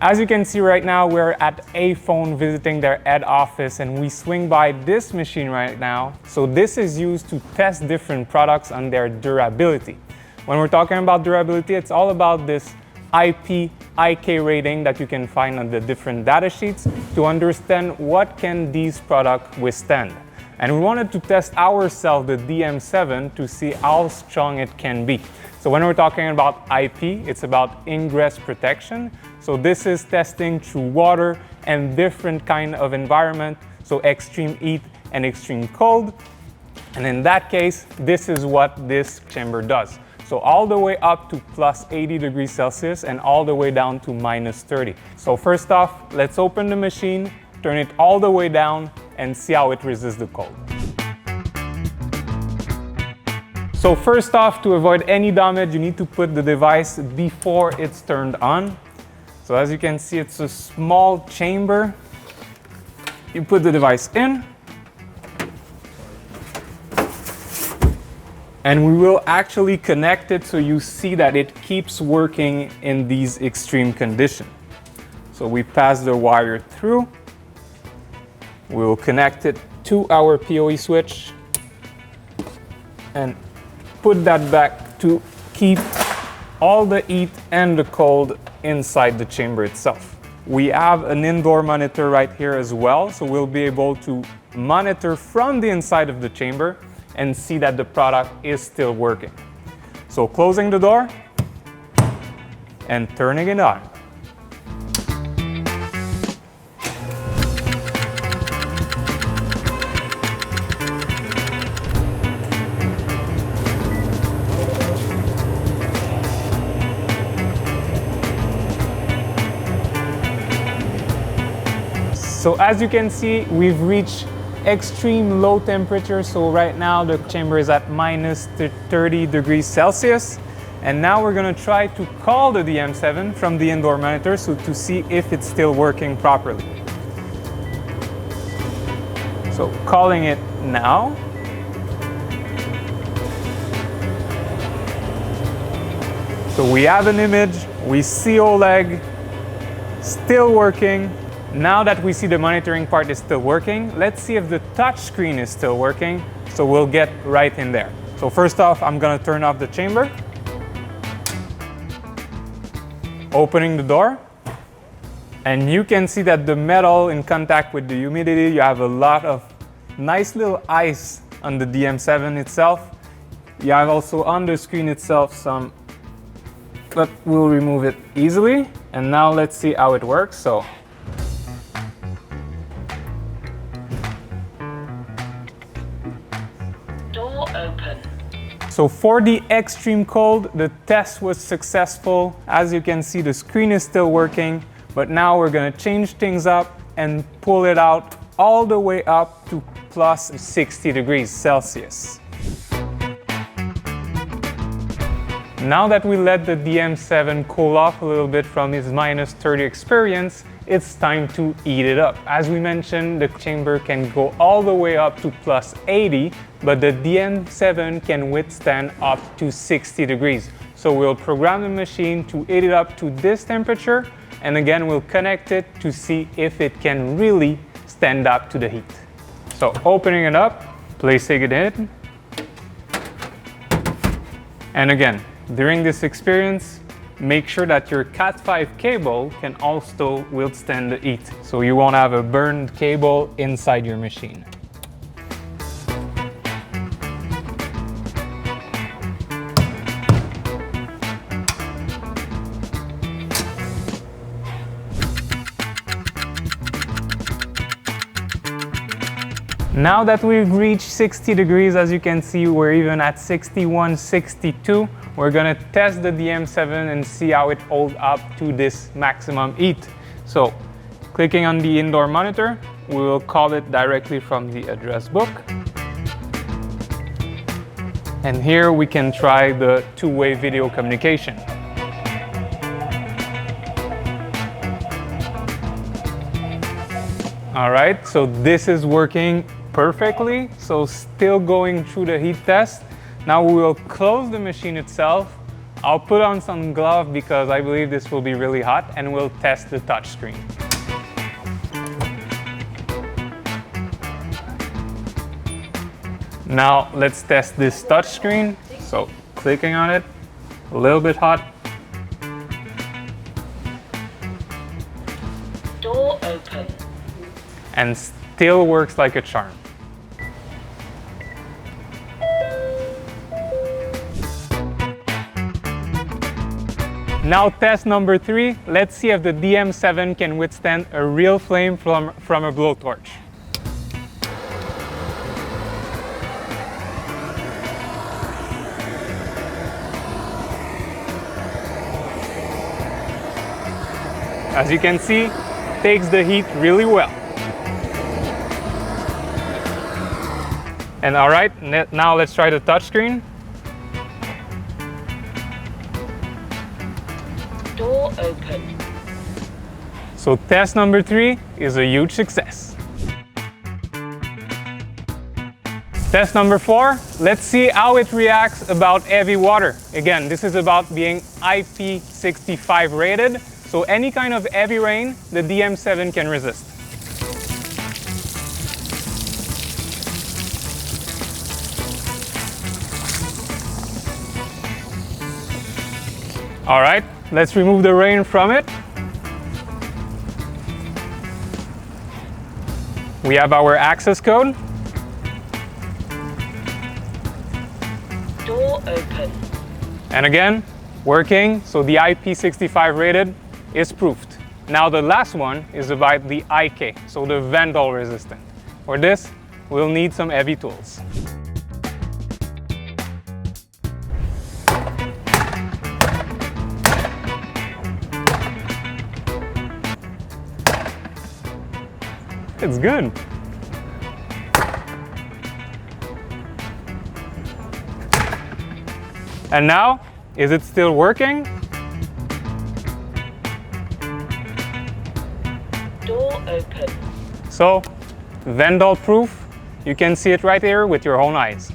As you can see right now, we're at Aiphone visiting their head office, and we swing by this machine right now. So this is used to test different products on their durability. When we're talking about durability, it's all about this IK rating that you can find on the different data sheets to understand what can these products withstand. And we wanted to test ourselves the DM7 to see how strong it can be. So when we're talking about IP, it's about ingress protection. So this is testing through water and different kind of environment, so extreme heat and extreme cold. And in that case, this is what this chamber does. So all the way up to plus 80 degrees Celsius and all the way down to minus 30. So first off, let's open the machine, turn it all the way down, and see how it resists the cold. So first off, to avoid any damage, you need to put the device before it's turned on. So as you can see, it's a small chamber. You put the device in, and we will actually connect it so you see that it keeps working in these extreme conditions. So we pass the wire through. We'll connect it to our PoE switch and put that back to keep all the heat and the cold inside the chamber itself. We have an indoor monitor right here as well, so we'll be able to monitor from the inside of the chamber and see that the product is still working. So closing the door and turning it on. So as you can see, we've reached extreme low temperature. So right now the chamber is at minus 30 degrees Celsius. And now we're gonna try to call the DM7 from the indoor monitor so to see if it's still working properly. So calling it now. So we have an image, we see Oleg, still working. Now that we see the monitoring part is still working, let's see if the touch screen is still working. So we'll get right in there. So first off, I'm gonna turn off the chamber. Opening the door. And you can see that the metal in contact with the humidity, you have a lot of nice little ice on the DM7 itself. You have also on the screen itself some, but we'll remove it easily. And now let's see how it works. So open. So for the extreme cold, the test was successful. As you can see, the screen is still working, but now we're gonna change things up and pull it out all the way up to plus 60 degrees Celsius. Now that we let the DM7 cool off a little bit from his minus 30 experience, it's time to heat it up. As we mentioned, the chamber can go all the way up to plus 80, but the DM7 can withstand up to 60 degrees. So we'll program the machine to heat it up to this temperature, and again, we'll connect it to see if it can really stand up to the heat. So opening it up, placing it in, and again, during this experience, make sure that your Cat5 cable can also withstand the heat, so you won't have a burned cable inside your machine. Now that we've reached 60 degrees, as you can see, we're even at 61, 62. We're gonna test the DM7 and see how it holds up to this maximum heat. So, clicking on the indoor monitor, we will call it directly from the address book. And here we can try the two-way video communication. All right, so this is working perfectly. So still going through the heat test. Now we will close the machine itself, I'll put on some glove because I believe this will be really hot, and we'll test the touchscreen. Now let's test this touchscreen. So clicking on it, a little bit hot. Door open. And still works like a charm. Now test number 3. Let's see if the DM7 can withstand a real flame from a blowtorch. As you can see, takes the heat really well. And all right, now let's try the touchscreen. Door open. So test number 3 is a huge success. Test number 4, let's see how it reacts about heavy water. Again, this is about being IP65 rated, so any kind of heavy rain, the DM7 can resist. All right, let's remove the rain from it. We have our access code. Door open. And again, working, so the IP65 rated is proofed. Now the last one is about the IK, so the vandal resistant. For this, we'll need some heavy tools. It's good. And now, is it still working? Door open. So, vandal proof, you can see it right here with your own eyes.